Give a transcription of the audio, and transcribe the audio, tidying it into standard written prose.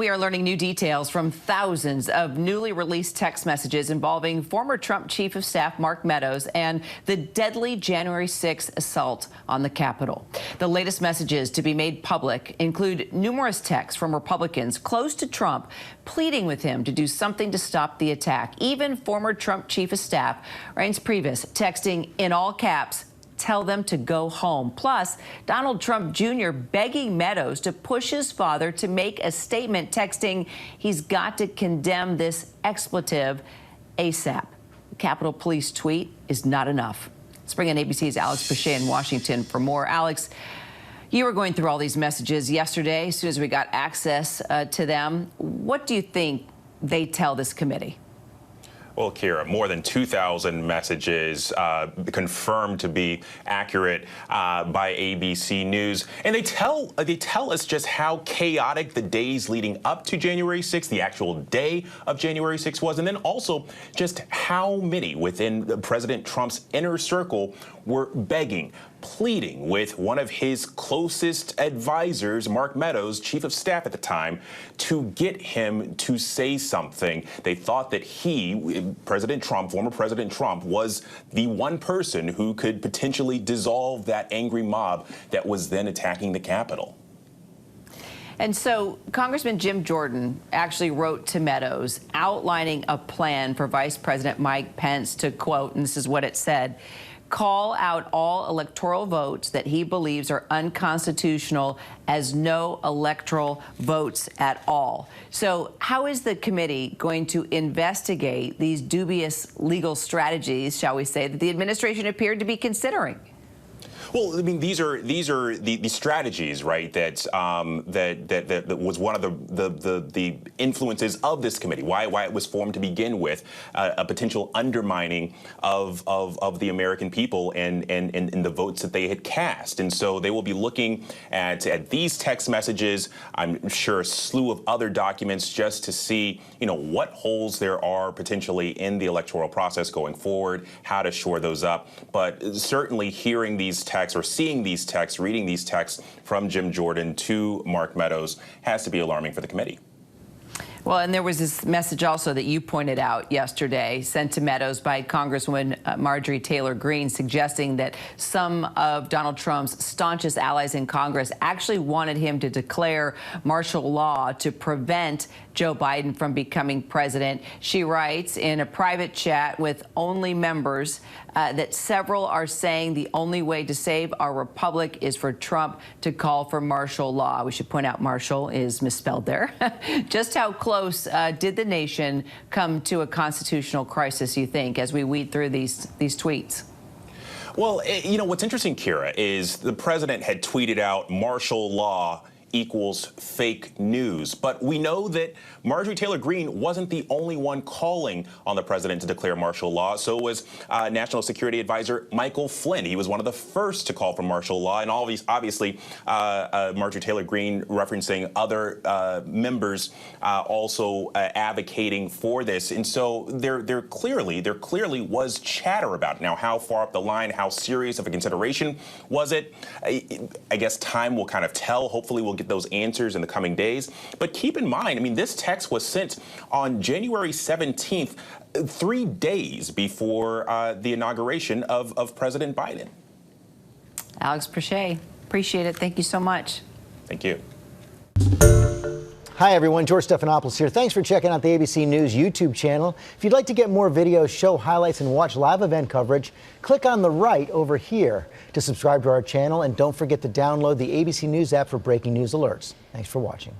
We are learning new details from thousands of newly released text messages involving former Trump Chief of Staff Mark Meadows and the deadly January 6th assault on the Capitol. The latest messages to be made public include numerous texts from Republicans close to Trump pleading with him to do something to stop the attack. Even former Trump Chief of Staff Reince Priebus texting in all caps, "Tell them to go home." Plus, Donald Trump Jr. begging Meadows to push his father to make a statement, texting he's got to condemn this expletive ASAP. The Capitol Police tweet is not enough. Let's bring in ABC's Alex Presha in Washington for more. Alex, you were going through all these messages yesterday as soon as we got access to them. What do you think they tell this committee? Well, Kira, more than 2,000 messages confirmed to be accurate by ABC News. And they tell us just how chaotic the days leading up to January 6th, the actual day of January 6th was, and then also just how many within President Trump's inner circle were begging, pleading with one of his closest advisors, Mark Meadows, Chief of Staff at the time, to get him to say something. They thought that he, President Trump, former President Trump, was the one person who could potentially dissolve that angry mob that was then attacking the Capitol. And so Congressman Jim Jordan actually wrote to Meadows outlining a plan for Vice President Mike Pence to, quote, and this is what it said, call out all electoral votes that he believes are unconstitutional as no electoral votes at all. So how is the committee going to investigate these dubious legal strategies, shall we say, that the administration appeared to be considering? Well, I mean, these are the strategies, right? That was one of the influences of this committee. Why it was formed to begin with, a potential undermining of the American people and the votes that they had cast. And so they will be looking at these text messages. I'm sure a slew of other documents just to see, what holes there are potentially in the electoral process going forward, how to shore those up. But certainly hearing these texts or seeing these texts, reading these texts from Jim Jordan to Mark Meadows has to be alarming for the committee. Well, and there was this message also that you pointed out yesterday sent to Meadows by Congresswoman Marjorie Taylor Greene, suggesting that some of Donald Trump's staunchest allies in Congress actually wanted him to declare martial law to prevent Joe Biden from becoming president. She writes in a private chat with only members that several are saying the only way to save our republic is for Trump to call for martial law. We should point out martial is misspelled there. Just how close did the nation come to a constitutional crisis, you think, as we weed through these tweets? Well, what's interesting, Kira, is the president had tweeted out martial law equals fake news. But we know that Marjorie Taylor Greene wasn't the only one calling on the president to declare martial law. So was National Security Advisor Michael Flynn. He was one of the first to call for martial law. And obviously, Marjorie Taylor Greene referencing other members also advocating for this. And so there clearly was chatter about it. Now, how far up the line, how serious of a consideration was it? I guess time will kind of tell. Hopefully, we'll get those answers in the coming days. But keep in mind, I mean, this text was sent on January 17th, 3 days before the inauguration of President Biden. Alex Presha, appreciate it. Thank you so much. Thank you. Hi, everyone. George Stephanopoulos here. Thanks for checking out the ABC News YouTube channel. If you'd like to get more videos, show highlights, and watch live event coverage, click on the right over here to subscribe to our channel. And don't forget to download the ABC News app for breaking news alerts. Thanks for watching.